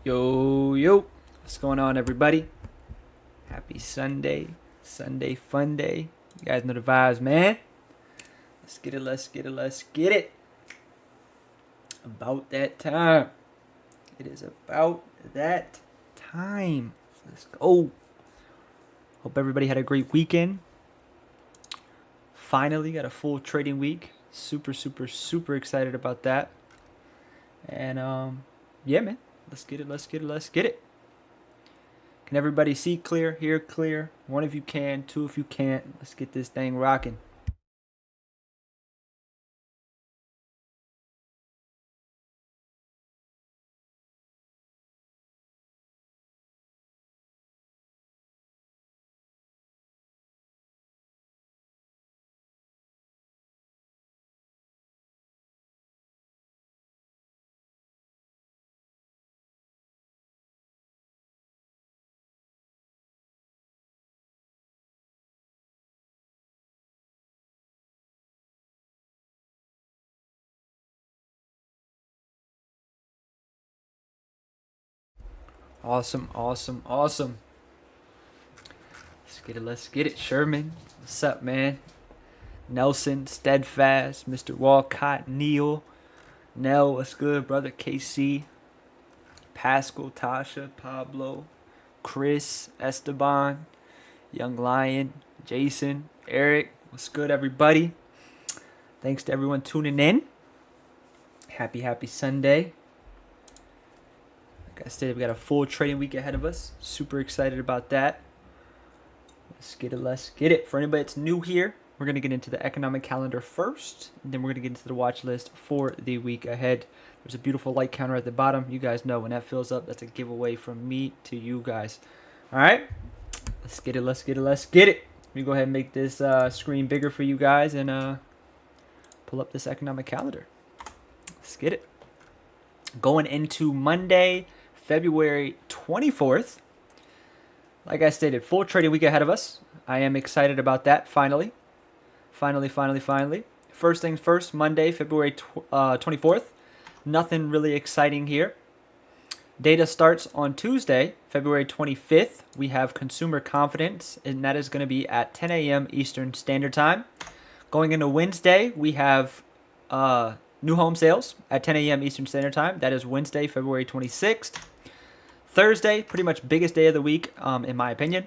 Yo, yo, what's going on, everybody? Happy Sunday, Sunday fun day. You guys know the vibes, man. Let's get it, let's get it, let's get it. About that time. It is about that time. Let's go. Hope everybody had a great weekend. Finally got a full trading week. Super, super, super excited about that. And yeah, man. Let's get it, let's get it, let's get it. Can everybody see clear, hear clear? One if you can, two if you can't. Let's get this thing rocking. Awesome, awesome, awesome. Let's get it, let's get it. Sherman, what's up, man? Nelson, Steadfast, Mr. Walcott, Neil, Nell, what's good, brother? KC, Pascal, Tasha, Pablo, Chris, Esteban, Young Lion, Jason, Eric, what's good, everybody? Thanks to everyone tuning in. Happy Sunday. Like I said, we got a full trading week ahead of us. Super excited about that. Let's get it, let's get it. For anybody that's new here, we're going to get into the economic calendar first, and then we're going to get into the watch list for the week ahead. There's a beautiful light counter at the bottom. You guys know when that fills up, that's a giveaway from me to you guys. All right? Let's get it, let's get it, let's get it. Let me go ahead and make this screen bigger for you guys and pull up this economic calendar. Let's get it. Going into Monday, February 24th. Like I stated, full trading week ahead of us. I am excited about that, finally. Finally. First things first, Monday, February 24th. Nothing really exciting here. Data starts on Tuesday, February 25th. We have consumer confidence, and that is going to be at 10 a.m. Eastern Standard Time. Going into Wednesday, we have new home sales at 10 a.m. Eastern Standard Time. That is Wednesday, February 26th. Thursday, pretty much biggest day of the week, in my opinion.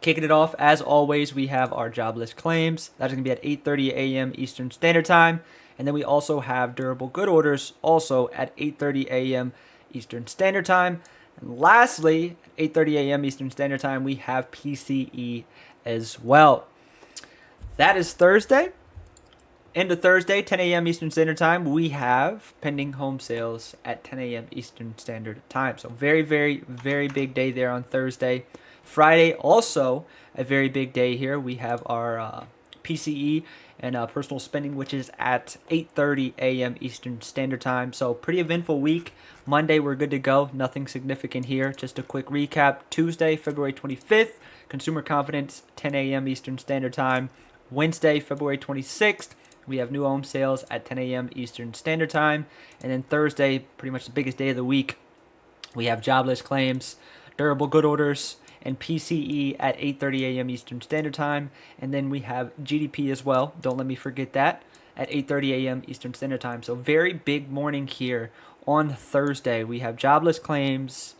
Kicking it off, as always, we have our jobless claims. That's going to be at 8:30 a.m. Eastern Standard Time. And then we also have durable good orders, also at 8:30 a.m. Eastern Standard Time. And lastly, at 8:30 a.m. Eastern Standard Time, we have PCE as well. That is Thursday. Into Thursday, 10 a.m. Eastern Standard Time, we have pending home sales at 10 a.m. Eastern Standard Time. So very, very big day there on Thursday. Friday, also a very big day here. We have our PCE and personal spending, which is at 8:30 a.m. Eastern Standard Time. So pretty eventful week. Monday, we're good to go. Nothing significant here. Just a quick recap. Tuesday, February 25th, consumer confidence, 10 a.m. Eastern Standard Time. Wednesday, February 26th, we have new home sales at 10 a.m. Eastern Standard Time. And then Thursday, pretty much the biggest day of the week, we have jobless claims, durable good orders, and PCE at 8:30 a.m. Eastern Standard Time. And then we have GDP as well. Don't let me forget that, at 8:30 a.m. Eastern Standard Time. So very big morning here on Thursday. We have jobless claims,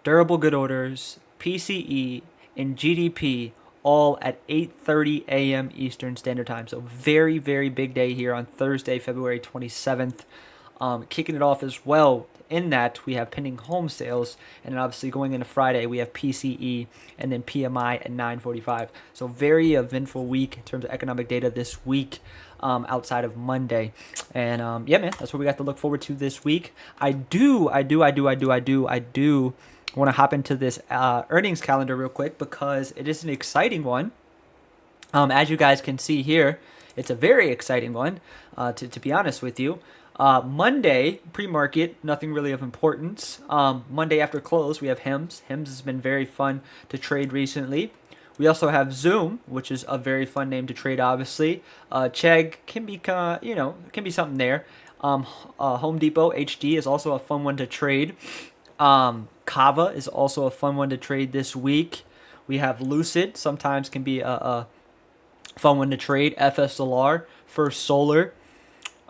durable good orders, PCE, and GDP all at 8:30 a.m. Eastern Standard Time. So very big day here on Thursday, February 27th. Kicking it off as well, in that we have pending home sales, and then obviously going into Friday we have PCE and then PMI at 9:45. So very eventful week in terms of economic data this week, outside of Monday. And yeah, man, that's what we got to look forward to this week. I do want to hop into this earnings calendar real quick because it is an exciting one. As you guys can see here, it's a very exciting one, to be honest with you. Monday, pre-market, nothing really of importance. Monday after close, we have HIMS. HIMS has been very fun to trade recently. We also have Zoom, which is a very fun name to trade, obviously. Chegg can be, can be something there. Home Depot, HD, is also a fun one to trade. Kava is also a fun one to trade this week. We have Lucid, sometimes can be a fun one to trade. FSLR, First Solar.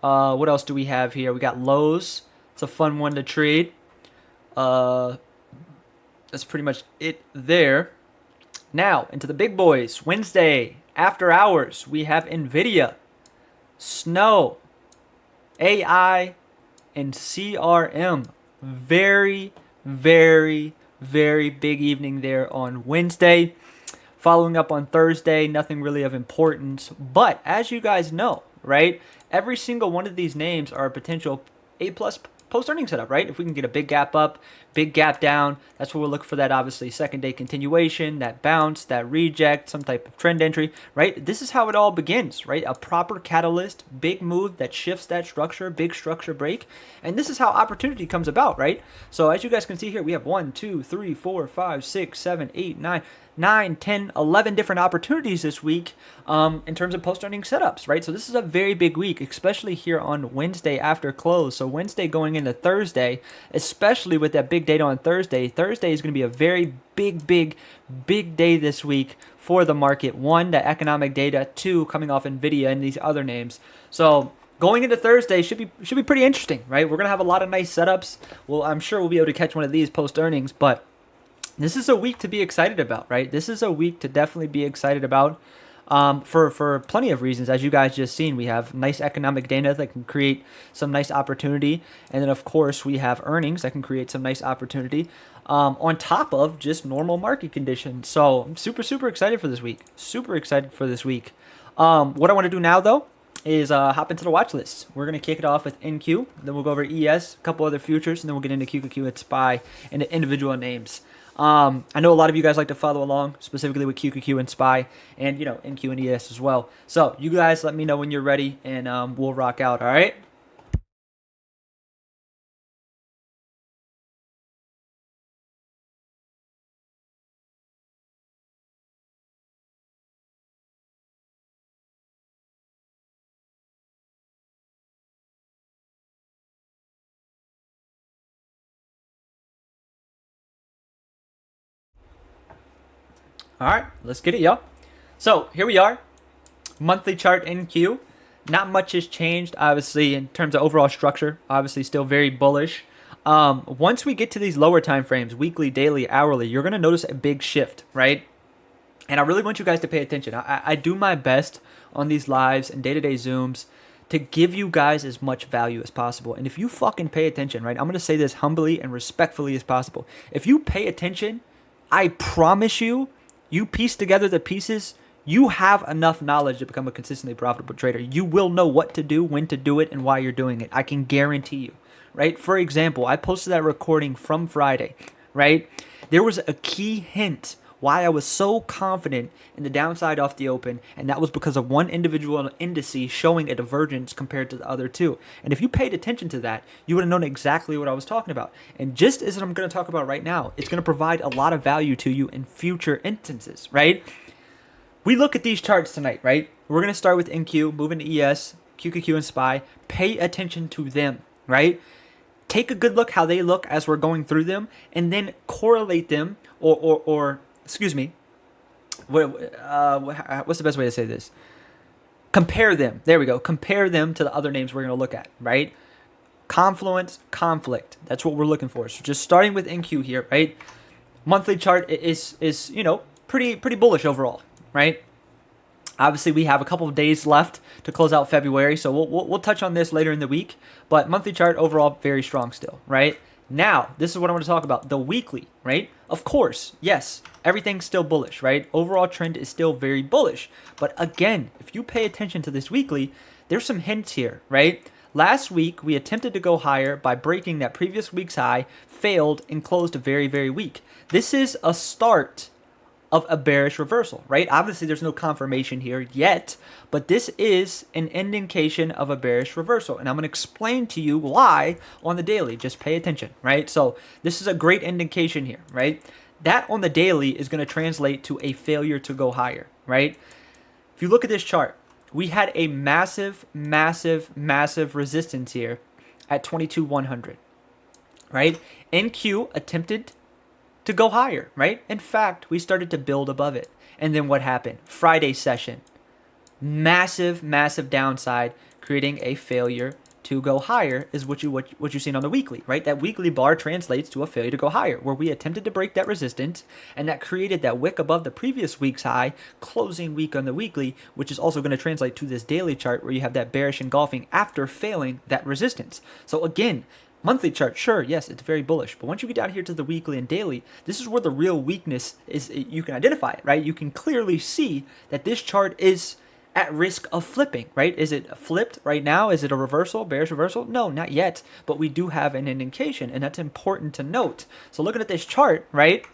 What else do we have here? We got Lowe's. It's a fun one to trade. That's pretty much it there. Now, into the big boys. Wednesday, after hours, we have NVIDIA, Snow, AI, and CRM. Very, very, very big evening there on Wednesday. Following up on Thursday, nothing really of importance. But as you guys know, right, every single one of these names are a potential A-plus post-earnings setup, right? If we can get a big gap up, big gap down, that's what we're looking for, that obviously second day continuation, that bounce, that reject, some type of trend entry, right? This is how it all begins, right? A proper catalyst, big move that shifts that structure, big structure break, and this is how opportunity comes about, right? So as you guys can see here, we have 1, 2, 3, 4, 5, 6, 7, 8, 9, 10, 11 different opportunities this week in terms of post-earnings setups, right? So this is a very big week, especially here on Wednesday after close. So Wednesday going into Thursday, especially with that big data on Thursday. Thursday is going to be a very big day this week for the market. One, the economic data. Two, coming off NVIDIA and these other names. So going into Thursday should be pretty interesting, right? We're going to have a lot of nice setups. Well, I'm sure we'll be able to catch one of these post-earnings, but this is a week to be excited about, right? This is a week to definitely be excited about for plenty of reasons. As you guys just seen, we have nice economic data that can create some nice opportunity. And then, of course, we have earnings that can create some nice opportunity on top of just normal market conditions. So I'm super excited for this week. Super excited for this week. What I want to do now, though, is hop into the watch list. We're going to kick it off with NQ. Then we'll go over ES, a couple other futures, and then we'll get into QQQ and SPY and the individual names. I know a lot of you guys like to follow along, specifically with QQQ and SPY, and, you know, NQ and ES as well. So you guys let me know when you're ready, and we'll rock out, all right? All right, let's get it, y'all. So here we are, monthly chart NQ. Not much has changed, obviously, in terms of overall structure. Obviously, still very bullish. Once we get to these lower time frames, weekly, daily, hourly, you're going to notice a big shift, right? And I really want you guys to pay attention. I do my best on these lives and day-to-day Zooms to give you guys as much value as possible. And if you fucking pay attention, right, I'm going to say this humbly and respectfully as possible. If you pay attention, I promise you, you piece together the pieces, you have enough knowledge to become a consistently profitable trader. You will know what to do, when to do it, and why you're doing it. I can guarantee you, right? For example, I posted that recording from Friday, right? There was a key hint why I was so confident in the downside off the open, and that was because of one individual indice showing a divergence compared to the other two. And if you paid attention to that, you would have known exactly what I was talking about. And just as I'm going to talk about right now, it's going to provide a lot of value to you in future instances, right? We look at these charts tonight, right? We're going to start with NQ, move into ES, QQQ, and SPY. Pay attention to them, right? Take a good look how they look as we're going through them, and then correlate them or excuse me, what's the best way to say this? Compare them. There we go. Compare them to the other names we're going to look at, right? Confluence, conflict. That's what we're looking for. So just starting with NQ here, right? Monthly chart is you know, pretty bullish overall, right? Obviously, we have a couple of days left to close out February, so we'll touch on this later in the week. But monthly chart overall very strong still, right? Now, this is what I want to talk about, the weekly, right? Of course, yes, everything's still bullish, right? Overall trend is still very bullish. But again, if you pay attention to this weekly, there's some hints here, right? Last week, we attempted to go higher by breaking that previous week's high, failed, and closed very weak. This is a start of a bearish reversal, right? Obviously, there's no confirmation here yet, but this is an indication of a bearish reversal. And I'm going to explain to you why on the daily. Just pay attention, right? So this is a great indication here, right? That on the daily is going to translate to a failure to go higher, right? If you look at this chart, we had a massive resistance here at 22,100. right? NQ attempted to go higher, right? In fact, we started to build above it. And then what happened? Friday session, massive, massive downside, creating a failure to go higher is what you've seen on the weekly, right? That weekly bar translates to a failure to go higher, where we attempted to break that resistance, and that created that wick above the previous week's high, closing week on the weekly, which is also going to translate to this daily chart where you have that bearish engulfing after failing that resistance. So again, monthly chart, sure, yes, it's very bullish. But once you get down here to the weekly and daily, this is where the real weakness is. You can identify it, right? You can clearly see that this chart is at risk of flipping, right? Is it flipped right now? Is it a reversal, bearish reversal? No, not yet. But we do have an indication, and that's important to note. So looking at this chart, right,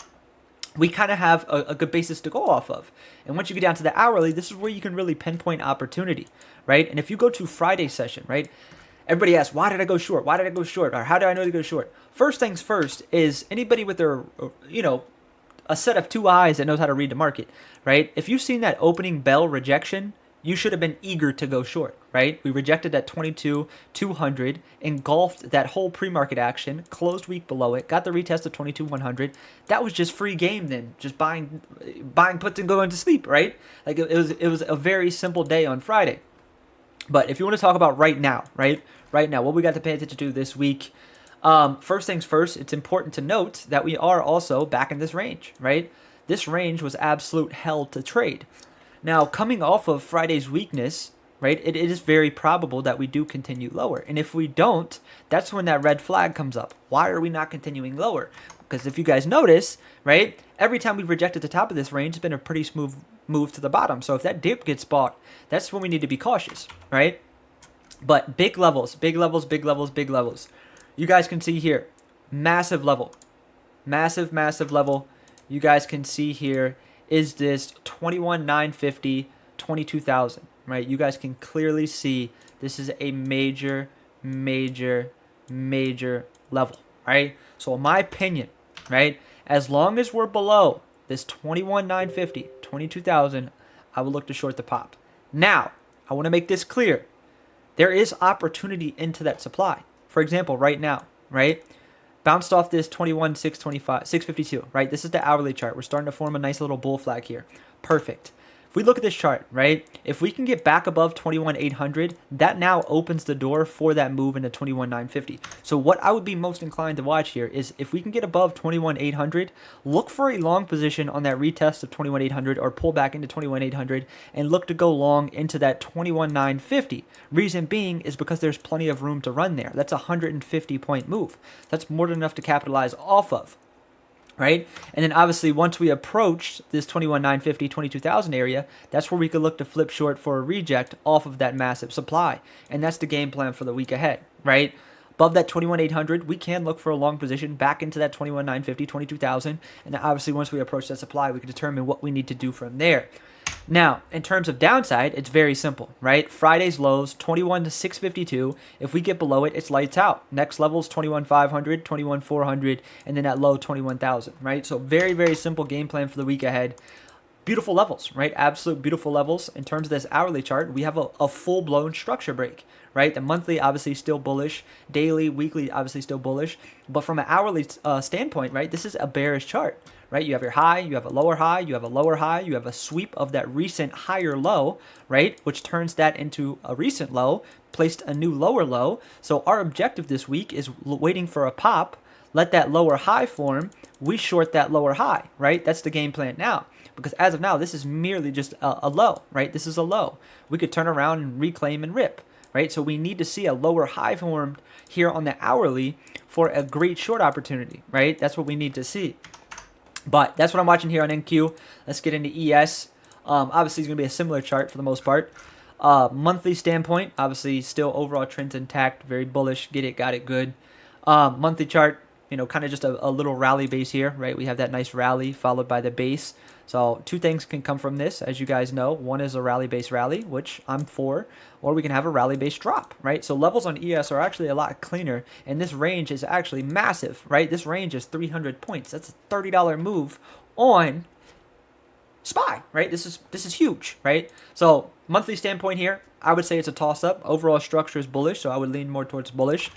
we kind of have a good basis to go off of. And once you get down to the hourly, this is where you can really pinpoint opportunity, right? And if you go to Friday session, right, everybody asks, why did I go short? Why did I go short? Or how did I know to go short? First things first is anybody with their, a set of two eyes that knows how to read the market, right? If you've seen that opening bell rejection, you should have been eager to go short, right? We rejected that 22,200, engulfed that whole pre-market action, closed week below it, got the retest of 22,100. That was just free game then, just buying puts and going to sleep, right? Like it was a very simple day on Friday. But if you want to talk about right now, right? Right now, what we got to pay attention to this week. First things first, it's important to note that we are also back in this range, right? This range was absolute hell to trade. Now, coming off of Friday's weakness, right, it is very probable that we do continue lower. And if we don't, that's when that red flag comes up. Why are we not continuing lower? Because if you guys notice, right, every time we've rejected the top of this range, it's been a pretty smooth move to the bottom. So if that dip gets bought, that's when we need to be cautious, right? But big levels, big levels, big levels, big levels. You guys can see here, massive level, massive, massive level. You guys can see here is this 21,950, 22,000, right? You guys can clearly see this is a major, major, major level, right? So in my opinion, right, as long as we're below this 21,950, 22,000, I will look to short the pop. Now, I want to make this clear. There is opportunity into that supply. For example, right now, right? Bounced off this 21,652, right? This is the hourly chart. We're starting to form a nice little bull flag here. Perfect. If we look at this chart, right? If we can get back above 21,800, that now opens the door for that move into 21,950. So what I would be most inclined to watch here is if we can get above 21,800, look for a long position on that retest of 21,800 or pull back into 21,800 and look to go long into that 21,950. Reason being is because there's plenty of room to run there. That's a 150 point move. That's more than enough to capitalize off of. Right? And then obviously once we approach this 21,950, 22,000 area, that's where we could look to flip short for a reject off of that massive supply. And that's the game plan for the week ahead, right? Above that 21,800, we can look for a long position back into that 21,950, 22,000. And then obviously once we approach that supply, we can determine what we need to do from there. Now, in terms of downside, it's very simple, right? Friday's lows, 21,652. If we get below it, it's lights out. Next level is 21,500, 21,400, and then at low, 21,000, right? So very, very simple game plan for the week ahead. Beautiful levels, right? Absolute beautiful levels. In terms of this hourly chart, we have a full-blown structure break, right? The monthly, obviously, still bullish. Daily, weekly, obviously, still bullish. But from an hourly standpoint, right, this is a bearish chart, right? You have your high, you have a lower high, you have a lower high, you have a sweep of that recent higher low, right, which turns that into a recent low, placed a new lower low. So our objective this week is waiting for a pop, let that lower high form, we short that lower high, right? That's the game plan now. Because as of now, this is merely just a low, right? This is a low. We could turn around and reclaim and rip, right? So we need to see a lower high formed here on the hourly for a great short opportunity, right? That's what we need to see. But that's what I'm watching here on NQ. Let's get into ES. Obviously, it's going to be a similar chart for the most part. Monthly standpoint, obviously, still overall trends intact. Very bullish. Get it, got it, good. Monthly chart, kind of just a little rally base here, right? We have that nice rally followed by the base. So two things can come from this, as you guys know. One is a rally-based rally, which I'm for, or we can have a rally-based drop, right? So levels on ES are actually a lot cleaner, and this range is actually massive, right? This range is 300 points. That's a $30 move on SPY, right? This is huge, right? So monthly standpoint here, I would say it's a toss-up. Overall structure is bullish, so I would lean more towards bullish.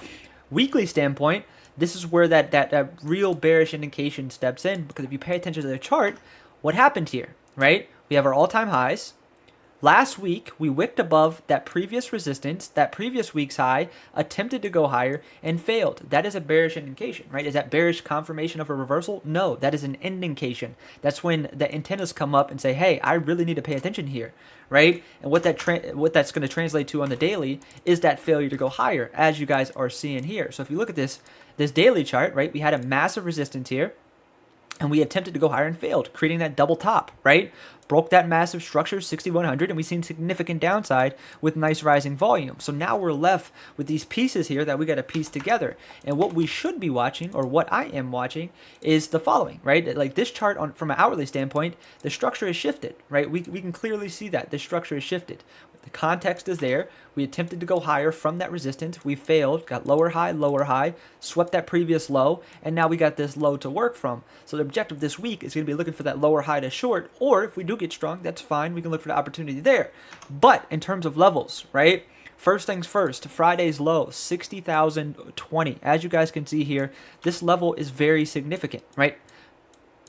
Weekly standpoint, this is where that real bearish indication steps in, because if you pay attention to the chart, what happened here, right? We have our all-time highs. Last week, we wicked above that previous resistance, that previous week's high, attempted to go higher, and failed. That is a bearish indication, right? Is that bearish confirmation of a reversal? No, that is an indication. That's when the antennas come up and say, hey, I really need to pay attention here, right? And what that's going to translate to on the daily is that failure to go higher, as you guys are seeing here. So if you look at this daily chart, right, we had a massive resistance here, and we attempted to go higher and failed, creating that double top, right? Broke that massive structure, 6,100, and we've seen significant downside with nice rising volume. So now we're left with these pieces here that we got to piece together. And what we should be watching, or what I am watching, is the following, right? Like this chart, from an hourly standpoint, the structure is shifted, right? We can clearly see that the structure is shifted. The context is there. We attempted to go higher from that resistance. We failed, got lower high, swept that previous low, and now we got this low to work from. So the objective this week is going to be looking for that lower high to short, or if we do get strong, that's fine. We can look for the opportunity there. But in terms of levels, right? First things first, Friday's low, 60,020. As you guys can see here, this level is very significant, right?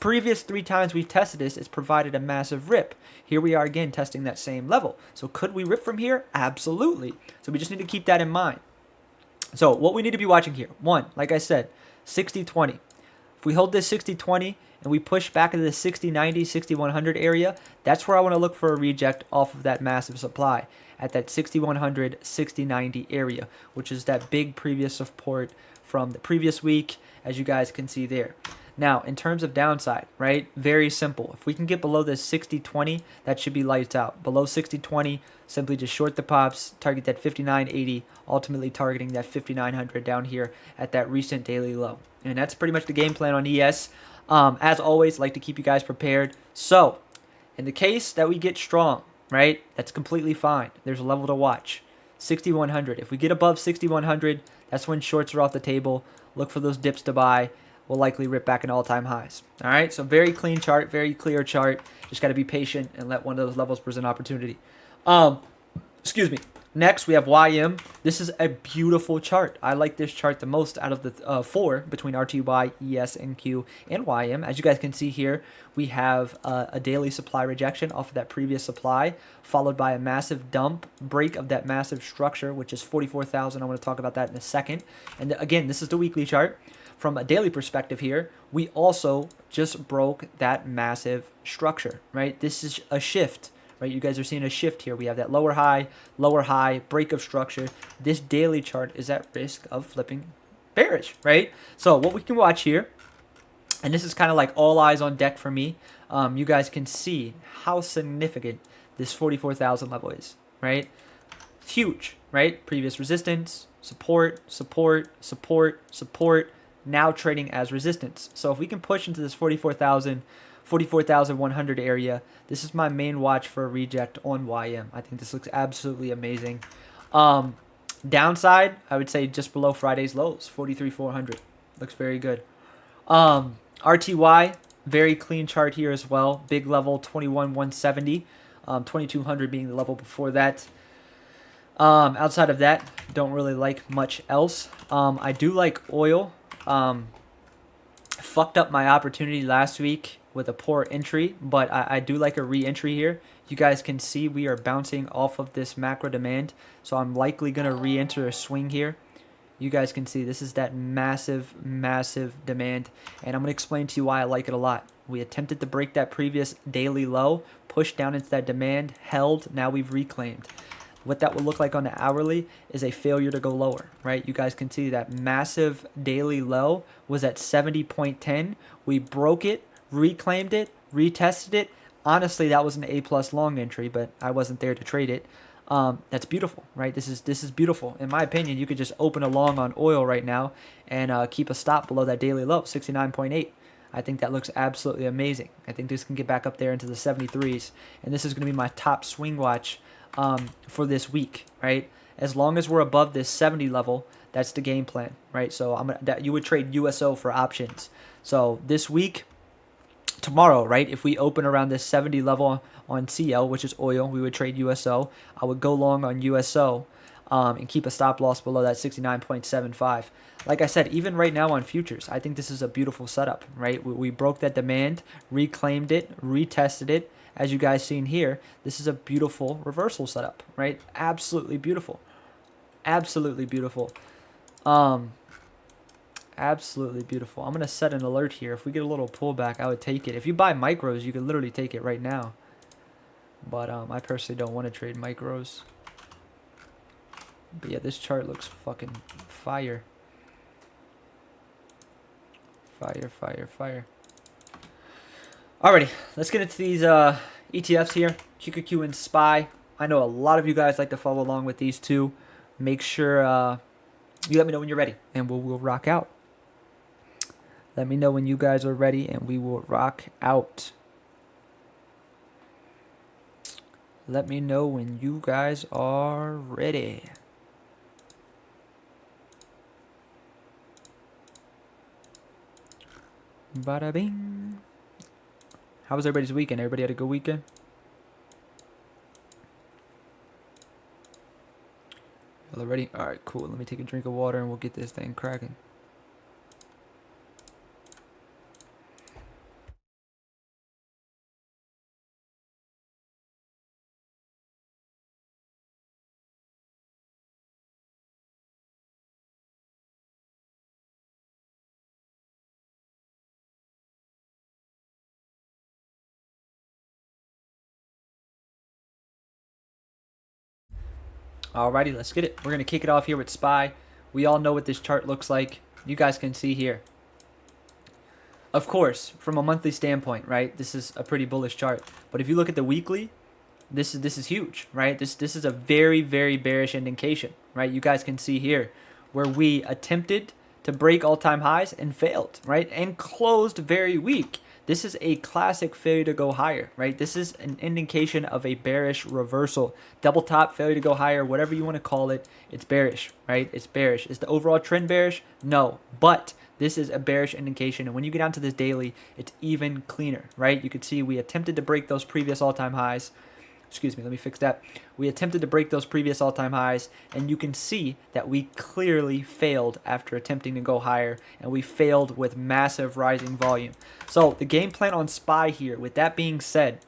Previous 3 times we've tested this, it's provided a massive rip. Here we are again testing that same level. So could we rip from here? Absolutely. So we just need to keep that in mind. So what we need to be watching here, one, like I said, 60-20. If we hold this 60-20 and we push back into the 60-90, 60-100 area, that's where I want to look for a reject off of that massive supply at that 60-100, 60-90 area, which is that big previous support from the previous week, as you guys can see there. Now, in terms of downside, right, very simple. If we can get below this 60-20, that should be lights out. Below 60-20, simply just short the pops, target that 59.80, ultimately targeting that 5900 down here at that recent daily low. And that's pretty much the game plan on ES. As always, like to keep you guys prepared. So, in the case that we get strong, right, that's completely fine. There's a level to watch. 6100. If we get above 6100, that's when shorts are off the table. Look for those dips to buy. Will likely rip back in all-time highs. All right, so very clean chart, very clear chart. Just got to be patient and let one of those levels present opportunity. Excuse me. Next, we have YM. This is a beautiful chart. I like this chart the most out of the 4 between RTY, ES, NQ, and YM. As you guys can see here, we have a daily supply rejection off of that previous supply, followed by a massive dump, break of that massive structure, which is 44,000. I want to talk about that in a second. And again, this is the weekly chart. From a daily perspective here, we also just broke that massive structure, right? This is a shift, right? You guys are seeing a shift here. We have that lower high, break of structure. This daily chart is at risk of flipping bearish, right? So what we can watch here, and this is kind of like all eyes on deck for me, you guys can see how significant this 44,000 level is, right? Huge, right? Previous resistance, support, now trading as resistance. So if we can push into this 44,100 area, this is my main watch for a reject on YM. I think this looks absolutely amazing. Downside, I would say just below Friday's lows, 43,400. Looks very good. RTY, very clean chart here as well. Big level, 21,170. 2,200 being the level before that. Outside of that, don't really like much else. I do like oil. Fucked up my opportunity last week with a poor entry, but I do like a re-entry here. You guys can see we are bouncing off of this macro demand, so I'm likely going to re-enter a swing here. You guys can see this is that massive demand, and I'm going to explain to you why I like it a lot. We attempted to break that previous daily low, pushed down into that demand, held, now we've reclaimed. What that will look like on the hourly is a failure to go lower, right? You guys can see that massive daily low was at 70.10. We broke it, reclaimed it, retested it. Honestly, that was an A+ long entry, but I wasn't there to trade it. That's beautiful, right? This is beautiful. In my opinion, you could just open a long on oil right now and keep a stop below that daily low, 69.8. I think that looks absolutely amazing. I think this can get back up there into the 73s, and this is going to be my top swing watch for this week, right? As long as we're above this 70 level, that's the game plan, right? So you would trade USO for options. So this week, tomorrow, right? If we open around this 70 level on CL, which is oil, we would trade USO. I would go long on USO. and keep a stop loss below that 69.75. Like I said, even right now on futures, I think this is a beautiful setup, right? We broke that demand, reclaimed it, retested it. As you guys seen here, this is a beautiful reversal setup, right? Absolutely beautiful. Absolutely beautiful. Absolutely beautiful. I'm going to set an alert here. If we get a little pullback, I would take it. If you buy micros, you can literally take it right now. But I personally don't want to trade micros. But yeah, this chart looks fucking fire. Fire, fire, fire. Alrighty, let's get into these ETFs here. QQQ and SPY. I know a lot of you guys like to follow along with these two. Make sure you let me know when you're ready, and we'll rock out. Let me know when you guys are ready, and we will rock out. Let me know when you guys are ready. Bada bing. How was everybody's weekend? Everybody had a good weekend? Y'all ready? Alright, cool. Let me take a drink of water and we'll get this thing cracking. Alrighty, let's get it. We're going to kick it off here with SPY. We all know what this chart looks like. You guys can see here. Of course, from a monthly standpoint, right, this is a pretty bullish chart. But if you look at the weekly, this is huge, right? This is a very, very bearish indication, right? You guys can see here where we attempted to break all-time highs and failed, right? And closed very weak. This is a classic failure to go higher, right? This is an indication of a bearish reversal. Double top, failure to go higher, whatever you want to call it, it's bearish, right? It's bearish. Is the overall trend bearish? No, but this is a bearish indication. And when you get down to this daily, it's even cleaner, right? You can see we attempted to break those previous all-time highs. Excuse me, let me fix that. We attempted to break those previous all-time highs, and you can see that we clearly failed after attempting to go higher, and we failed with massive rising volume. So the game plan on SPY here, with that being said,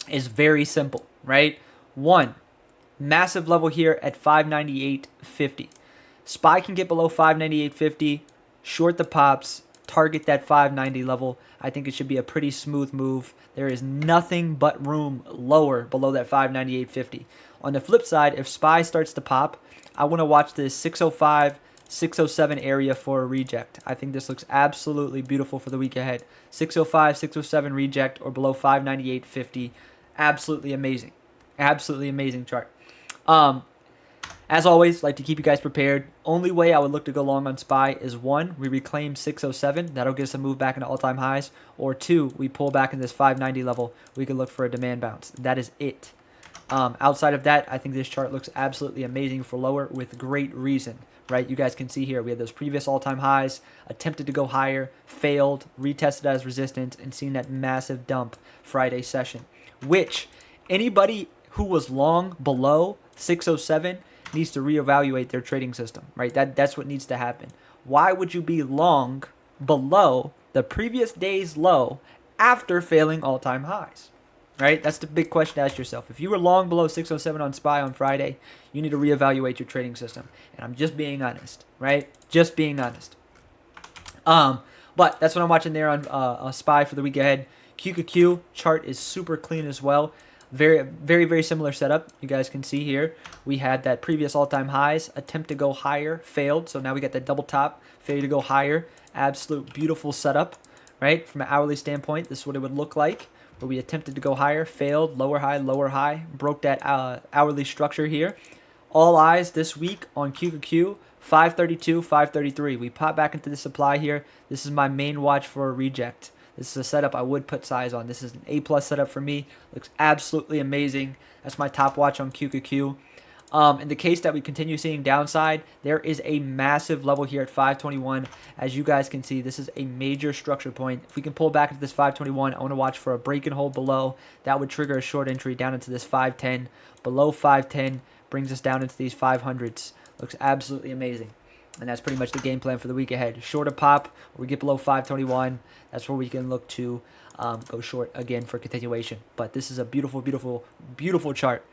is very simple, right? One, massive level here at 598.50. SPY can get below 598.50, short the pops, target that 590 level. I think it should be a pretty smooth move. There is nothing but room lower below that 598.50. On the flip side, if SPY starts to pop, I want to watch this 605, 607 area for a reject. I think this looks absolutely beautiful for the week ahead. 605, 607 reject or below 598.50. Absolutely amazing. Absolutely amazing chart. As always, like to keep you guys prepared. Only way I would look to go long on SPY is one, we reclaim 607. That'll get us a move back into all-time highs. Or two, we pull back in this 590 level. We can look for a demand bounce. That is it. Outside of that, I think this chart looks absolutely amazing for lower with great reason. Right? You guys can see here, we had those previous all-time highs, attempted to go higher, failed, retested as resistance, and seen that massive dump Friday session. Which, anybody who was long below 607 needs to reevaluate their trading system, right? That's what needs to happen. Why would you be long below the previous day's low after failing all-time highs, right? That's the big question to ask yourself. If you were long below 607 on SPY on Friday, you need to reevaluate your trading system. And I'm just being honest, right? Just being honest. But that's what I'm watching there on SPY for the week ahead. QQQ chart is super clean as well. Very, very, very similar setup. You guys can see here. We had that previous all-time highs, attempt to go higher, failed. So now we got that double top, failure to go higher. Absolute beautiful setup, right? From an hourly standpoint, this is what it would look like. Where we attempted to go higher, failed, lower high, broke that hourly structure here. All eyes this week on QQQ, 532, 533. We pop back into the supply here. This is my main watch for a reject. This is a setup I would put size on. This is an A+ setup for me. Looks absolutely amazing. That's my top watch on QQQ. In the case that we continue seeing downside, there is a massive level here at 521. As you guys can see, this is a major structure point. If we can pull back into this 521, I want to watch for a break and hold below. That would trigger a short entry down into this 510. Below 510, Brings us down into these 500s. Looks absolutely amazing. And that's pretty much the game plan for the week ahead. Short a pop, we get below 521. That's where we can look to go short again for continuation. But this is a beautiful, beautiful, beautiful chart.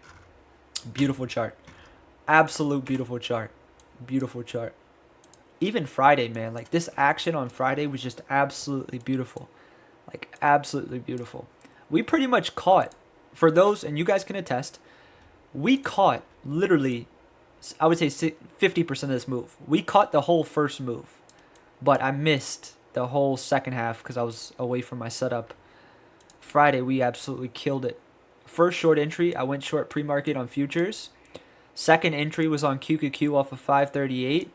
Beautiful chart. Absolute beautiful chart. Beautiful chart. Even Friday, man. Like, this action on Friday was just absolutely beautiful. Like, absolutely beautiful. We pretty much caught, for those, and you guys can attest, we caught literally, I would say 50% of this move. We caught the whole first move, but I missed the whole second half because I was away from my setup. Friday, we absolutely killed it. First short entry, I went short pre-market on futures. Second entry was on QQQ off of 538.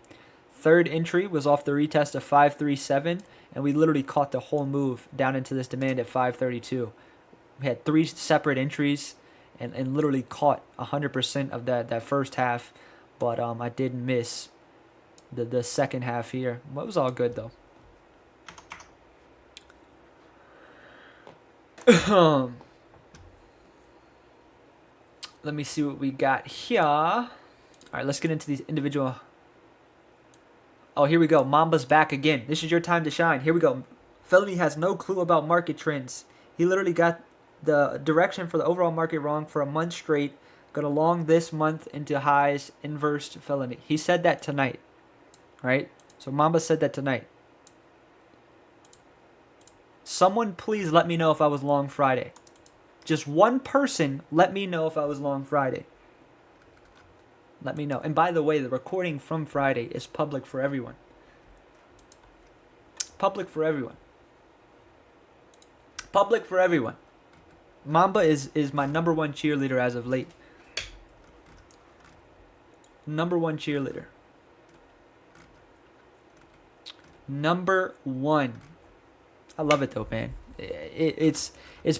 Third entry was off the retest of 537, and we literally caught the whole move down into this demand at 532. We had 3 separate entries and literally caught 100% of that first half, but I did miss the second half here. Well, it was all good, though. Let me see what we got here. All right, let's get into these individual. Oh, here we go. Mamba's back again. This is your time to shine. Here we go. Felony has no clue about market trends. He literally got the direction for the overall market wrong for a month straight. Got a long this month into highs, inversed Felony. He said that tonight, right? So Mamba said that tonight. Someone please let me know if I was long Friday. Just one person let me know if I was long Friday. Let me know. And by the way, the recording from Friday is public for everyone. Public for everyone. Public for everyone. Mamba is my number one cheerleader as of late. Number one cheerleader. Number one. I love it though, man. It's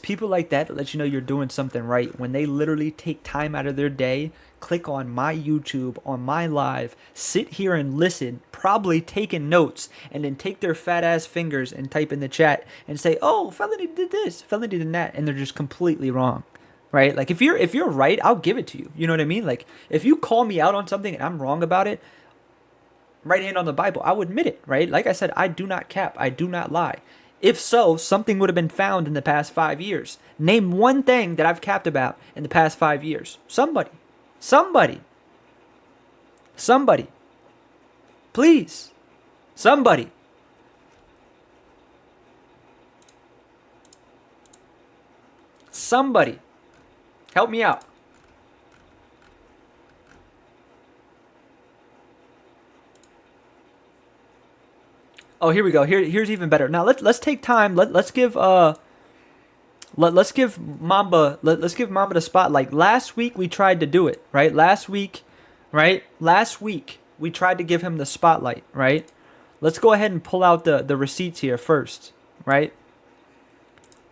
people like that let you know you're doing something right when they literally take time out of their day, click on my YouTube, on my live, sit here and listen, probably taking notes, and then take their fat ass fingers and type in the chat and say, "Oh, Felony did this, Felony did that," and they're just completely wrong, right? Like if you're right, I'll give it to you. You know what I mean? Like if you call me out on something and I'm wrong about it, right hand on the Bible, I will admit it, right? Like I said, I do not cap, I do not lie. If so, something would have been found in the past 5 years. Name one thing that I've capped about in the past 5 years. Somebody. Somebody. Somebody. Please. Somebody. Somebody. Help me out. Oh, here we go. Here's even better. Now let's take time. Let's give Mamba the spotlight. Last week we tried to do it, right? Last week we tried to give him the spotlight, right? Let's go ahead and pull out the receipts here first, right?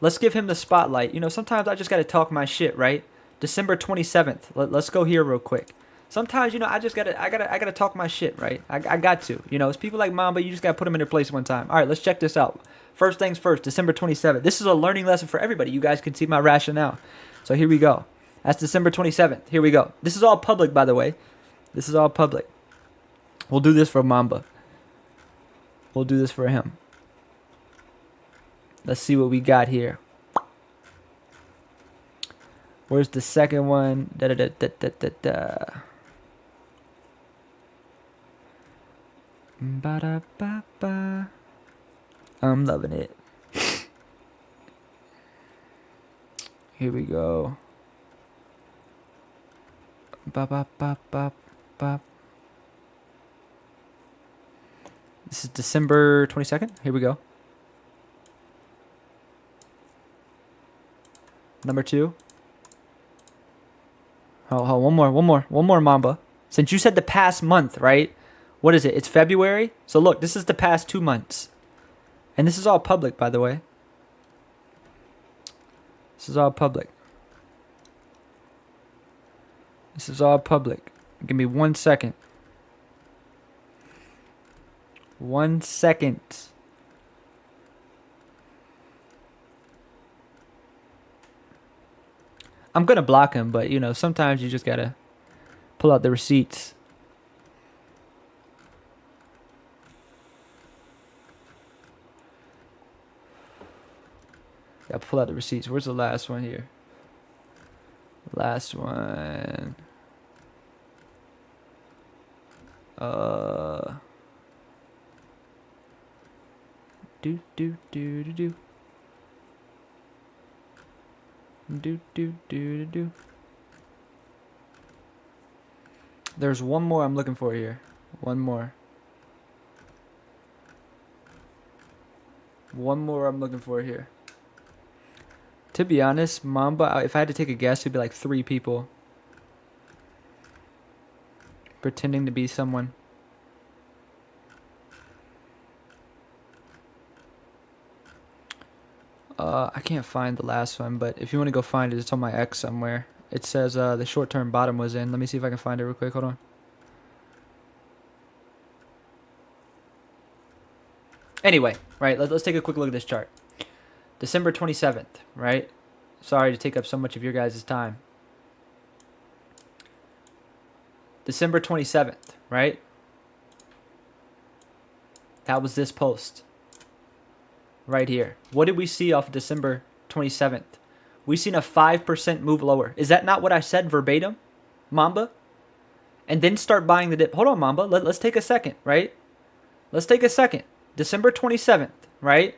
Let's give him the spotlight. You know, sometimes I just got to talk my shit, right? December 27th. Let's go here real quick. Sometimes, you know, I gotta talk my shit, right? I got to. You know, it's people like Mamba, you just gotta put them in their place one time. All right, let's check this out. First things first, December 27th. This is a learning lesson for everybody. You guys can see my rationale. So here we go. That's December 27th. Here we go. This is all public, by the way. This is all public. We'll do this for Mamba. We'll do this for him. Let's see what we got here. Where's the second one? Ba-da-ba-ba. I'm loving it. Here we go. Ba-ba-ba-ba-ba. This is December 22nd. Here we go. Number 2. Oh, one more, Mamba. Since you said the past month, right? What is it? It's February. So look, this is the past 2 months. And this is all public, by the way. This is all public. This is all public. Give me 1 second. 1 second. I'm going to block him, but, you know, sometimes you just got to Pull out the receipts. Gotta pull out the receipts. Where's the last one here? Last one. Do do do do do. Do do do do do. There's one more I'm looking for here. One more. One more I'm looking for here. To be honest, Mamba, if I had to take a guess, it'd be like 3 people pretending to be someone. I can't find the last one, but if you want to go find it, it's on my X somewhere. It says the short-term bottom was in. Let me see if I can find it real quick. Hold on. Anyway, right, let's take a quick look at this chart. December 27th, right? Sorry to take up so much of your guys' time. December 27th, right? That was this post. Right here. What did we see off of December 27th? We seen a 5% move lower. Is that not what I said verbatim, Mamba? And then start buying the dip. Hold on, Mamba. Let's take a second, right? Let's take a second. December 27th, right?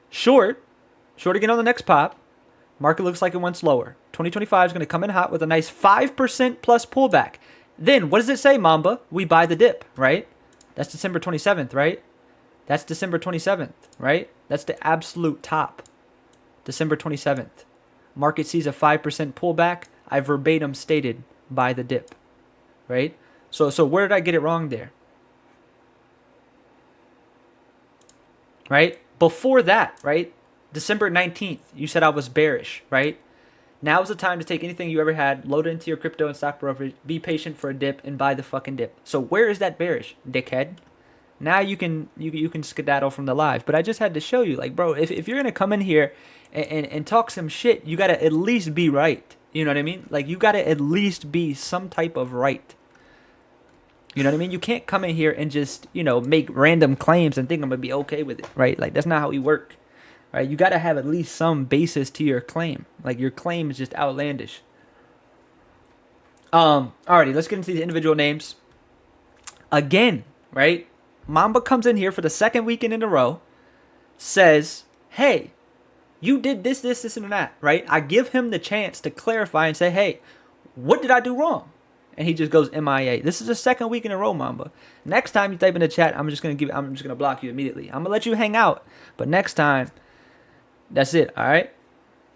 Short again on the next pop. Market looks like it went lower. 2025 is going to come in hot with a nice 5% plus pullback. Then, what does it say, Mamba? We buy the dip, right? That's December 27th, right? That's December 27th, right? That's the absolute top. December 27th. Market sees a 5% pullback. I verbatim stated buy the dip, right? So where did I get it wrong there? Right? Before that, right? December 19th, you said I was bearish, right? Now is the time to take anything you ever had, load it into your crypto and stock brokerage, be patient for a dip, and buy the fucking dip. So where is that bearish, dickhead? Now you can skedaddle from the live. But I just had to show you, like, bro, if you're going to come in here and talk some shit, you got to at least be right. You know what I mean? Like, you got to at least be some type of right. You know what I mean? You can't come in here and just, make random claims and think I'm going to be okay with it, right? Like, that's not how we work, right? You got to have at least some basis to your claim. Like, your claim is just outlandish. Alrighty, let's get into these individual names. Again, right? Mamba comes in here for the second weekend in a row, says, hey, you did this, and that, right? I give him the chance to clarify and say, hey, what did I do wrong? And he just goes MIA. This is the second week in a row, Mamba. Next time you type in the chat, I'm just gonna block you immediately. I'm gonna let you hang out, but next time, that's it. All right.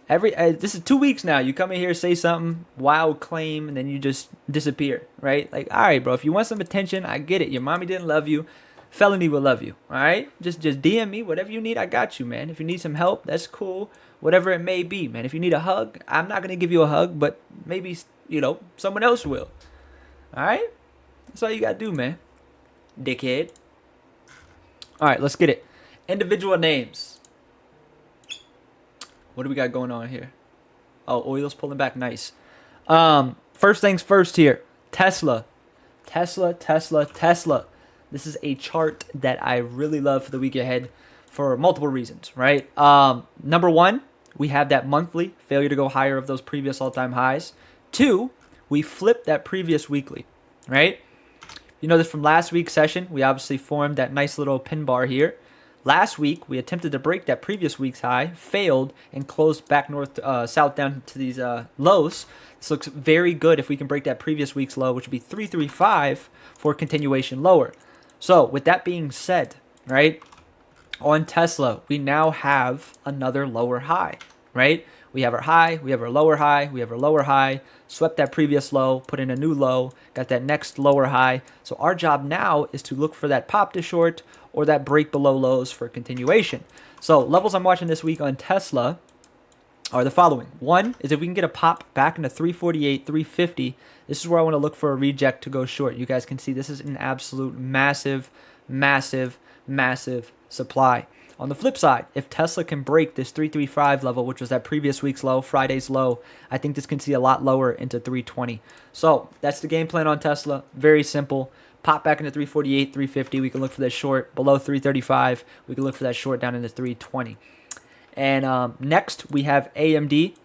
This is 2 weeks now. You come in here, say something, wild claim, and then you just disappear, right? Like, all right, bro. If you want some attention, I get it. Your mommy didn't love you. Felony will love you. All right. Just DM me whatever you need. I got you, man. If you need some help, that's cool. Whatever it may be, man. If you need a hug, I'm not gonna give you a hug, but maybe someone else will. All right. That's all you gotta do, man. Dickhead. All right. Let's get it. Individual names. What do we got going on here? Oh, oil's pulling back. Nice. First things first here. Tesla. This is a chart that I really love for the week ahead for multiple reasons, right? Number one, we have that monthly failure to go higher of those previous all-time highs. 2, we flipped that previous weekly, right? You know this from last week's session. We obviously formed that nice little pin bar here. Last week, we attempted to break that previous week's high, failed, and closed back south down to these lows. This looks very good if we can break that previous week's low, which would be 335 for continuation lower. So with that being said, right, on Tesla, we now have another lower high, right? We have our high, we have our lower high, we have our lower high, swept that previous low, put in a new low, got that next lower high. So our job now is to look for that pop to short or that break below lows for continuation. So levels I'm watching this week on Tesla are the following. One is if we can get a pop back into 348, 350, this is where I want to look for a reject to go short. You guys can see this is an absolute massive supply. On the flip side, if Tesla can break this 335 level, which was that previous week's low, Friday's low, I think this can see a lot lower into 320. So that's the game plan on Tesla. Very simple. Pop back into 348, 350. We can look for that short below 335. We can look for that short down into 320. And next we have AMD.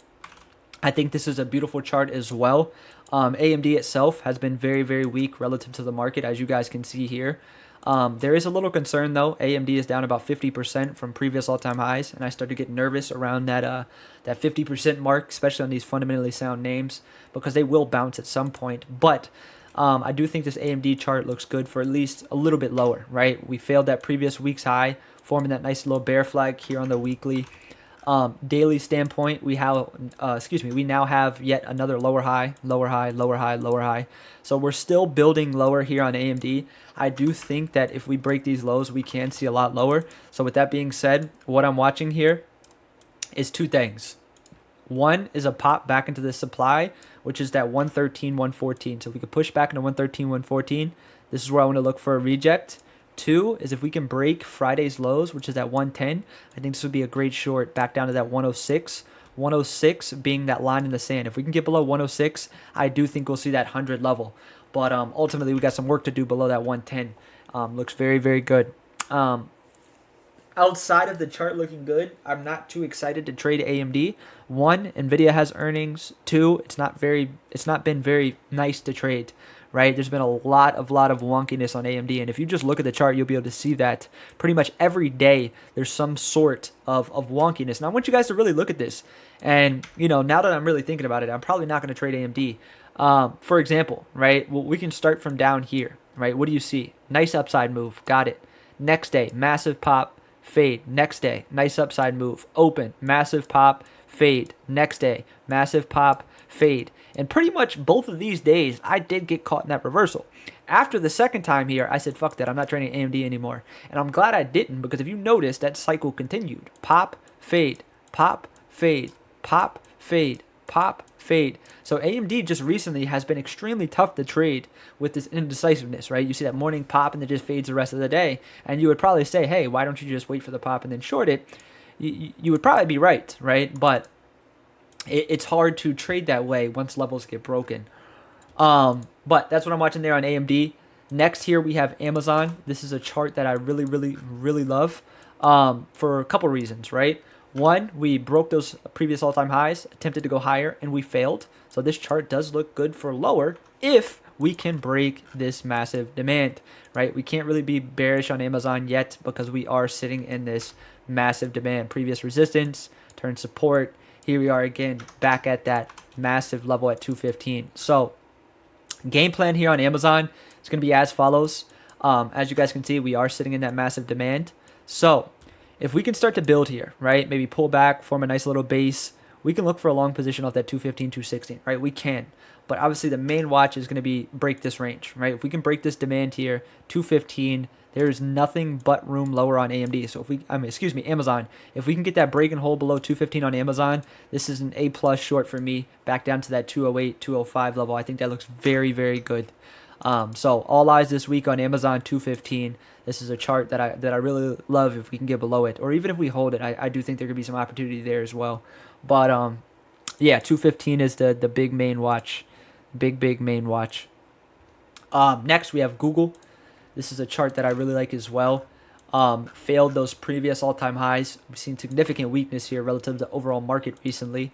I think this is a beautiful chart as well. AMD itself has been very, very weak relative to the market, as you guys can see here. There is a little concern though. AMD is down about 50% from previous all-time highs, and I started to get nervous around that 50% mark, especially on these fundamentally sound names, because they will bounce at some point. But I do think this AMD chart looks good for at least a little bit lower, right? We failed that previous week's high, forming that nice little bear flag here on the weekly. Daily standpoint, we now have yet another lower high, lower high, lower high, lower high. So we're still building lower here on AMD. I do think that if we break these lows, we can see a lot lower. So with that being said, what I'm watching here is two things. One is a pop back into the supply, which is that 113, 114. So if we could push back into 113, 114, this is where I want to look for a reject. Two is if we can break Friday's lows, which is at 110, I think this would be a great short back down to that 106. 106 being that line in the sand. If we can get below 106, I do think we'll see that 100 level. But ultimately, we got some work to do below that 110. Looks very, very good. Outside of the chart looking good, I'm not too excited to trade AMD. One, Nvidia has earnings. Two, it's not been very nice to trade. Right, there's been a lot of wonkiness on AMD, and if you just look at the chart, you'll be able to see that pretty much every day there's some sort of wonkiness. And I want you guys to really look at this. And now that I'm really thinking about it, I'm probably not going to trade AMD. For example, right, well, we can start from down here. Right, what do you see? Nice upside move, got it. Next day, massive pop, fade. Next day, nice upside move, open, massive pop, fade. Next day, massive pop, fade. And pretty much both of these days, I did get caught in that reversal. After the second time here, I said, fuck that, I'm not trading AMD anymore. And I'm glad I didn't, because if you notice, that cycle continued. Pop, fade, pop, fade, pop, fade, pop, fade. So AMD just recently has been extremely tough to trade with this indecisiveness, right? You see that morning pop and it just fades the rest of the day. And you would probably say, hey, why don't you just wait for the pop and then short it? You would probably be right? But it's hard to trade that way once levels get broken. But that's what I'm watching there on AMD. Next here we have Amazon. This is a chart that I really, really, really love for a couple reasons, right? One, we broke those previous all-time highs, attempted to go higher, and we failed. So this chart does look good for lower if we can break this massive demand, right? We can't really be bearish on Amazon yet because we are sitting in this massive demand. Previous resistance, turn support. Here we are again, back at that massive level at 215. So game plan here on Amazon is going to be as follows. As you guys can see, we are sitting in that massive demand. So if we can start to build here, right, maybe pull back, form a nice little base, we can look for a long position off that 215, 216, right? We can. But obviously the main watch is going to be break this range, right? If we can break this demand here, 215, there's nothing but room lower on AMD. So Amazon. If we can get that break and hold below 215 on Amazon, this is an A+ short for me, back down to that 208, 205 level. I think that looks very, very good. So all eyes this week on Amazon 215. This is a chart that I really love if we can get below it, or even if we hold it. I do think there could be some opportunity there as well. But yeah, 215 is the big main watch, big main watch. Next we have Google. This is a chart that I really like as well. Failed those previous all-time highs. We've seen significant weakness here relative to the overall market recently.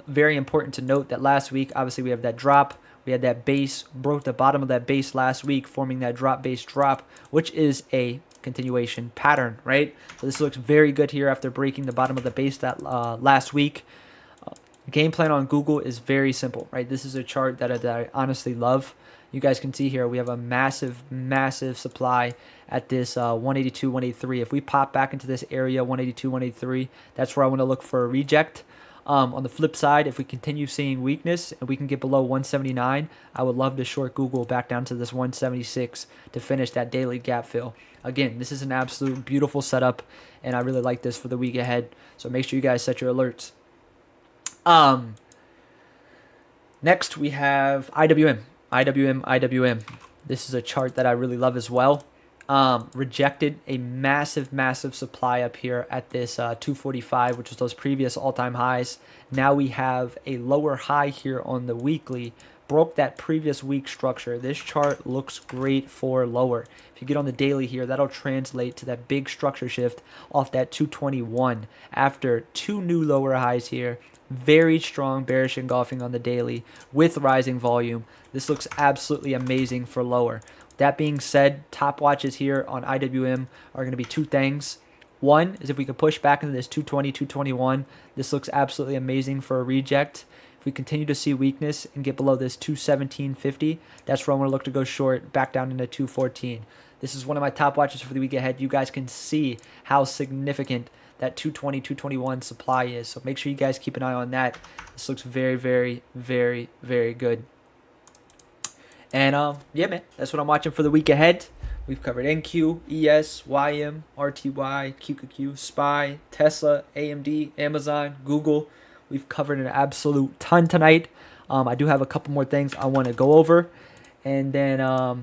Very important to note that last week, obviously, we have that drop. We had that base, broke the bottom of that base last week, forming that drop-base drop, which is a continuation pattern, right? So this looks very good here after breaking the bottom of the base that last week. Game plan on Google is very simple, right? This is a chart that I honestly love. You guys can see here we have a massive supply at this 182, 183. If we pop back into this area, 182, 183, that's where I want to look for a reject. On the flip side, if we continue seeing weakness and we can get below 179, I would love to short Google back down to this 176 to finish that daily gap fill. Again, this is an absolute beautiful setup, and I really like this for the week ahead. So make sure you guys set your alerts. Next, we have IWM. IWM. This is a chart that I really love as well. rejected a massive supply up here at this 245, which was those previous all-time highs. Now we have a lower high here on the weekly, broke that previous week structure. This chart looks great for lower. If you get on the daily here, that'll translate to that big structure shift off that 221 after two new lower highs here. Very strong bearish engulfing on the daily with rising volume. This looks absolutely amazing for lower. That being said, top watches here on IWM are going to be two things. One is if we can push back into this 220, 221, this looks absolutely amazing for a reject. If we continue to see weakness and get below this 217.50, that's where I'm going to look to go short, back down into 214. This is one of my top watches for the week ahead. You guys can see how significant that 220, 221 supply is. So make sure you guys keep an eye on that. This looks very good. And yeah, man, that's what I'm watching for the week ahead. We've covered NQ, ES, YM, RTY, QQQ, SPY, Tesla, AMD, Amazon, Google. We've covered an absolute ton tonight. I do have a couple more things I want to go over. And then I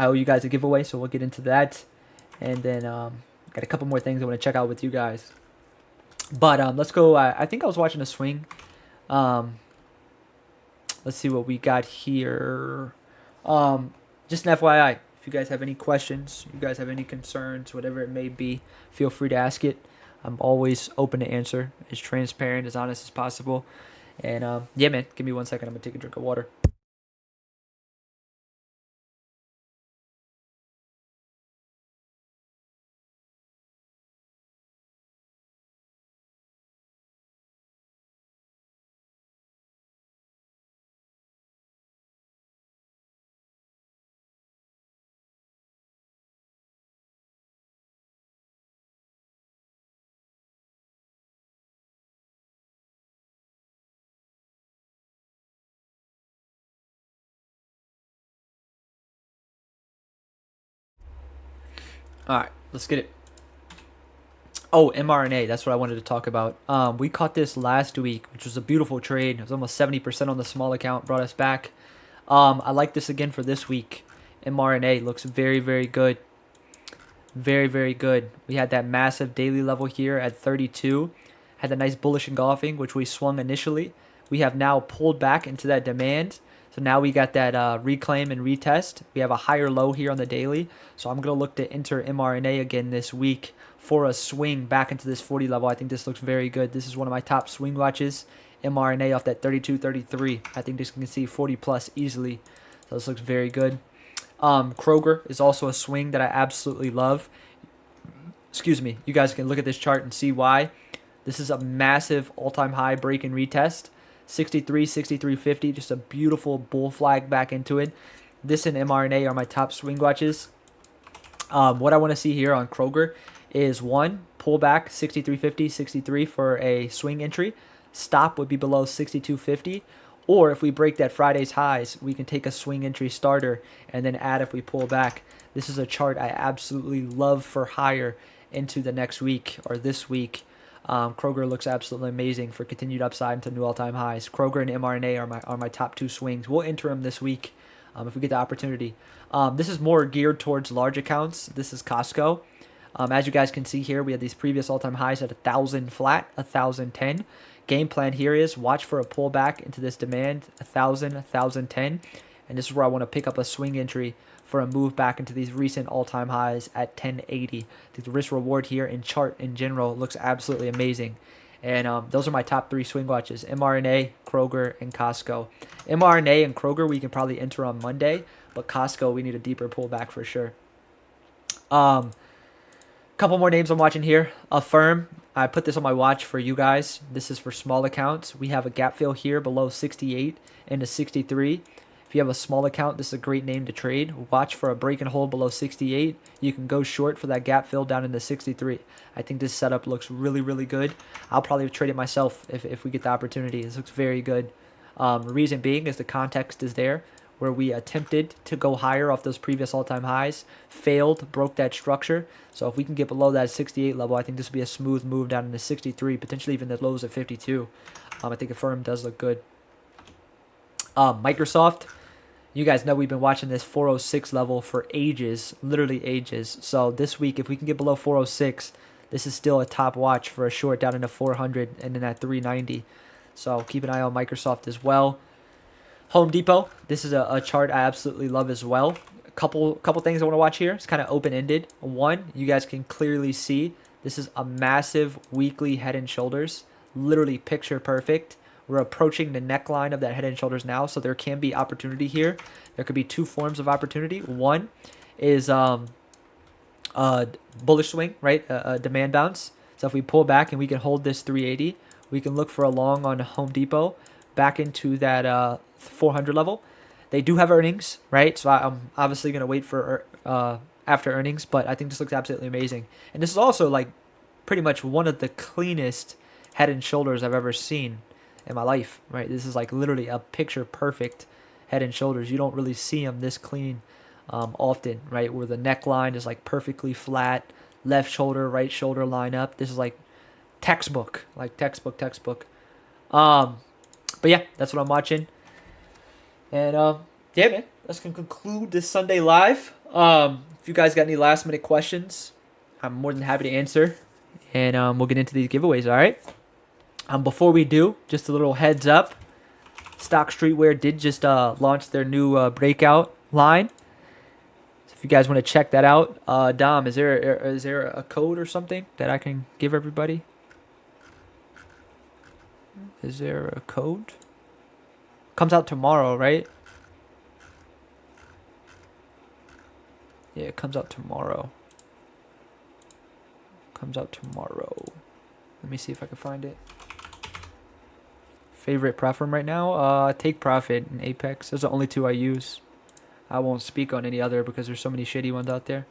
owe you guys a giveaway, so we'll get into that. And then got a couple more things I want to check out with you guys. But let's go. I think I was watching a swing. Let's see what we got here. Just an FYI, if you guys have any questions, you guys have any concerns, whatever it may be, feel free to ask it. I'm always open to answer, as transparent, as honest as possible. And yeah, man, give me 1 second. I'm going to take a drink of water. All right, let's get it. Oh, mRNA. That's what I wanted to talk about. We caught this last week, which was a beautiful trade. It was almost 70% on the small account, brought us back. I like this again for this week. mRNA looks very good. Very good. We had that massive daily level here at 32. Had that nice bullish engulfing, which we swung initially. We have now pulled back into that demand. So now we got that reclaim and retest. We have a higher low here on the daily. So I'm going to look to enter mRNA again this week for a swing back into this 40 level. I think this looks very good. This is one of my top swing watches. mRNA off that 32, 33. I think this can see 40 plus easily. So this looks very good. Kroger is also a swing that I absolutely love. Excuse me. You guys can look at this chart and see why. This is a massive all-time high break and retest. 63, 63.50, just a beautiful bull flag back into it. This and mRNA are my top swing watches. What I want to see here on Kroger is one, pull back 63.50, 63 for a swing entry. Stop would be below 62.50. Or if we break that Friday's highs, we can take a swing entry starter and then add if we pull back. This is a chart I absolutely love for higher into the next week or this week. Kroger looks absolutely amazing for continued upside into new all-time highs. Kroger and mRNA are my top two swings. We'll enter them this week if we get the opportunity. This is more geared towards large accounts. This is Costco. As you guys can see here, we had these previous all-time highs at 1,000 flat, 1,010. Game plan here is watch for a pullback into this demand, 1,000, 1,010. And this is where I want to pick up a swing entry for a move back into these recent all-time highs at 1080. The risk reward here in chart in general looks absolutely amazing. And those are my top three swing watches: mRNA, Kroger, and Costco. mRNA and Kroger we can probably enter on Monday, but Costco we need a deeper pullback for sure. Couple more names I'm watching here. Affirm. I put this on my watch for you guys. This is for small accounts. We have a gap fill here below 68 into 63. If you have a small account, this is a great name to trade. Watch for a break and hold below 68. You can go short for that gap fill down into 63. I think this setup looks really good. I'll probably trade it myself if we get the opportunity. This looks very good. Reason being is the context is there, where we attempted to go higher off those previous all-time highs, failed, broke that structure. So if we can get below that 68 level, I think this would be a smooth move down into 63, potentially even the lows of 52. I think Affirm does look good. Microsoft. You guys know we've been watching this 406 level for ages, literally ages. So this week, if we can get below 406, this is still a top watch for a short down into 400 and then at 390. So keep an eye on Microsoft as well. Home Depot, this is a chart I absolutely love as well. A couple things I want to watch here. It's kind of open-ended. One, you guys can clearly see this is a massive weekly head and shoulders, literally picture perfect. We're approaching the neckline of that head and shoulders now, so there can be opportunity here. There could be two forms of opportunity. One is bullish swing, right? A demand bounce. So if we pull back and we can hold this 380, we can look for a long on Home Depot back into that 400 level. They do have earnings, right? So I'm obviously going to wait for after earnings, but I think this looks absolutely amazing. And this is also like pretty much one of the cleanest head and shoulders I've ever seen in my life, right? This is like literally a picture perfect head and shoulders. You don't really see them this clean often, right? Where the neckline is like perfectly flat, left shoulder, right shoulder line up. This is like textbook, textbook. But yeah, that's what I'm watching. And yeah, man, that's gonna conclude this Sunday live. If you guys got any last minute questions, I'm more than happy to answer. And we'll get into these giveaways, all right? Before we do, just a little heads up. Stock Streetwear did just launch their new breakout line. So if you guys want to check that out, Dom, is there a code or something that I can give everybody? Is there a code? Comes out tomorrow, right? Yeah, it comes out tomorrow. Let me see if I can find it. Favorite platform right now? Take Profit and Apex. Those are the only two I use. I won't speak on any other because there's so many shitty ones out there.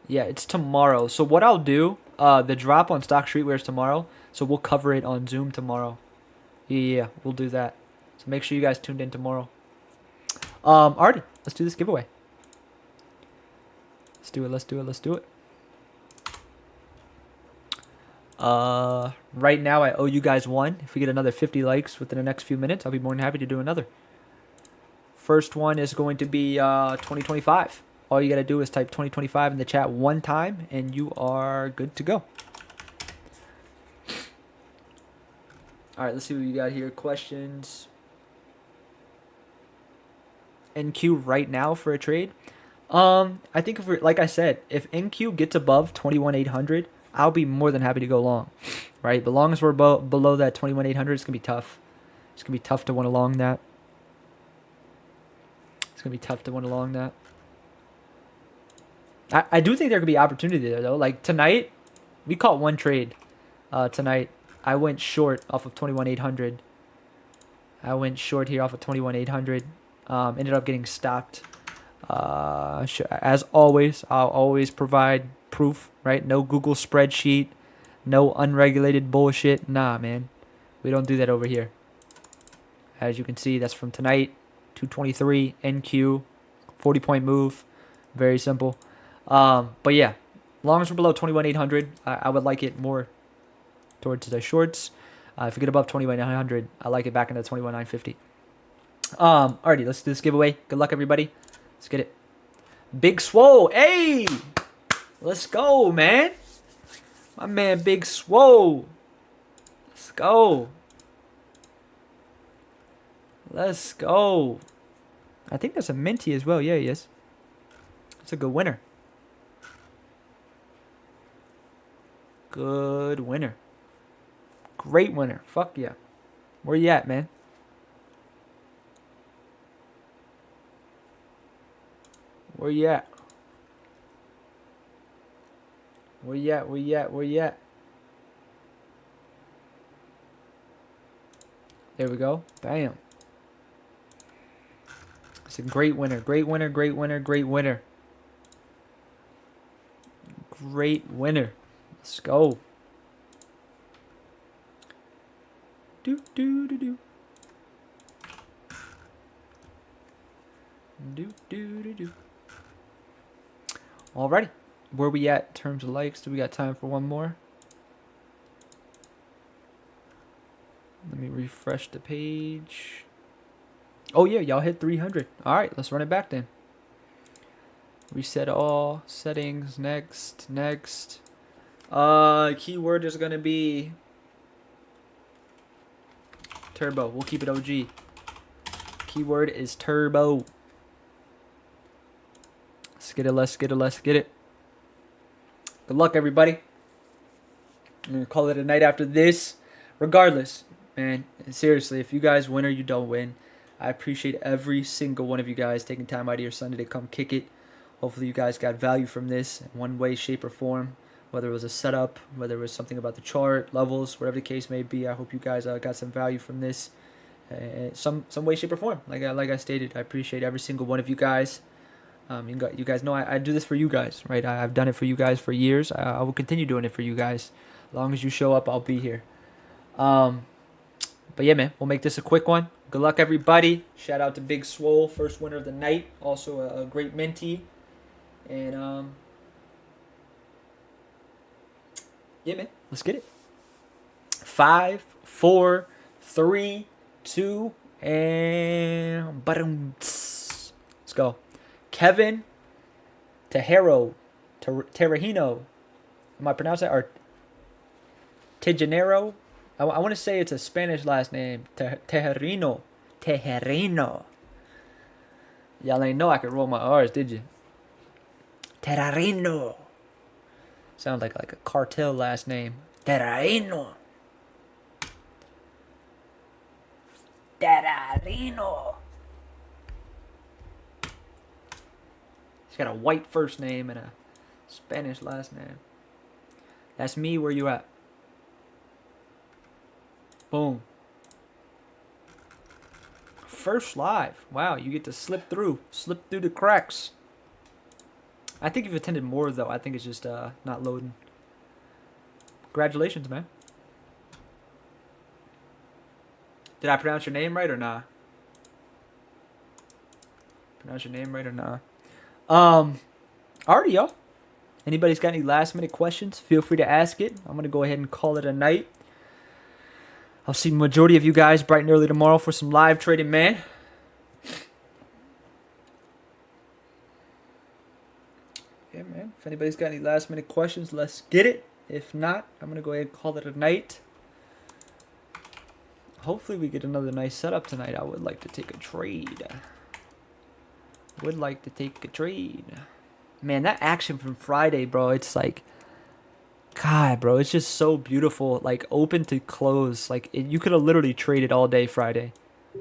Yeah, it's tomorrow. So what I'll do, the drop on Stock Streetwear is tomorrow. So we'll cover it on Zoom tomorrow. Yeah, we'll do that. So make sure you guys tuned in tomorrow. Alrighty, let's do this giveaway. Let's do it. Right now I owe you guys one. If we get another 50 likes within the next few minutes, I'll be more than happy to do another. First one is going to be 2025. All you got to do is type 2025 in the chat one time, and you are good to go. All right, let's see what you got here. Questions. NQ right now for a trade. I think if we're, like I said, if NQ gets above 21,800, I'll be more than happy to go long, right? But long as we're below that 21,800, it's gonna be tough. It's gonna be tough to win along that. I do think there could be opportunity there though. Like tonight, we caught one trade. Tonight, I went short off of 21,800. I went short here off of 21,800. Ended up getting stopped. As always, I'll always provide proof, right? No Google spreadsheet, no unregulated bullshit. Nah, man. We don't do that over here. As you can see, that's from tonight, 223, NQ, 40-point move. Very simple. But yeah, as long as we're below 21,800, I would like it more towards the shorts. If we get above 21,900, I like it back into 21,950. Alrighty, let's do this giveaway. Good luck, everybody. Let's get it. Big Swole. Hey! Let's go, man. My man, Big Swole. Let's go. Let's go. I think that's a minty as well. Yeah, he is. That's a good winner. Good winner. Great winner. Fuck yeah. Where you at, man? Where you at? Where you at? Where you at? Where you at? There we go. Bam. It's a great winner. Great winner. Great winner. Great winner. Great winner. Let's go. Do do do do. Do do do do. Alrighty. Where we at in terms of likes? Do we got time for one more? Let me refresh the page. Oh yeah, y'all hit 300. All right, let's run it back then. Reset all settings. Next. Keyword is gonna be turbo. We'll keep it OG. Keyword is turbo. Let's get it. Good luck, everybody. I'm gonna call it a night after this. Regardless, man, seriously, if you guys win or you don't win, I appreciate every single one of you guys taking time out of your Sunday to come kick it. Hopefully you guys got value from this in one way, shape, or form. Whether it was a setup, whether it was something about the chart, levels, whatever the case may be. I hope you guys got some value from this. Some way, shape, or form. Like I stated, I appreciate every single one of you guys. You guys know I do this for you guys, right? I've done it for you guys for years. I will continue doing it for you guys. As long as you show up, I'll be here. But yeah, man, we'll make this a quick one. Good luck, everybody. Shout out to Big Swole, first winner of the night. Also a great minty. And yeah, man, let's get it. 5, 4, 3, 2, and let's go. Kevin Terrahino. Am I pronouncing that? Or Tejanero? I want to say it's a Spanish last name. Tejerino. Y'all ain't know I could roll my R's, did you? Terrarino. Sounds like a cartel last name. Terrarino. He's got a white first name and a Spanish last name. That's me. Where you at? Boom. First live. Wow, you get to slip through the cracks. I think you've attended more, though. I think it's just not loading. Congratulations, man. Did I pronounce your name right or nah? Pronounce your name right or nah? Alrighty, y'all. Anybody's got any last minute questions? Feel free to ask it. I'm gonna go ahead and call it a night. I'll see the majority of you guys bright and early tomorrow for some live trading, man. Yeah, man. If anybody's got any last minute questions, let's get it. If not, I'm gonna go ahead and call it a night. Hopefully we get another nice setup tonight. I would like to take a trade. Man, that action from Friday, bro, it's like, God, bro, it's just so beautiful. Like, open to close. Like, you could have literally traded all day Friday.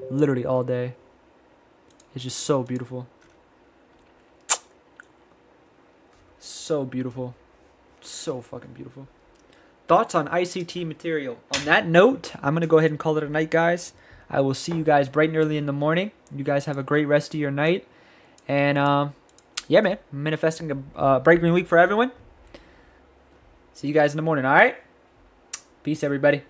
Literally all day. It's just so beautiful. So beautiful. So fucking beautiful. Thoughts on ICT material? On that note, I'm going to go ahead and call it a night, guys. I will see you guys bright and early in the morning. You guys have a great rest of your night. And, yeah, man, manifesting a bright green week for everyone. See you guys in the morning, all right? Peace, everybody.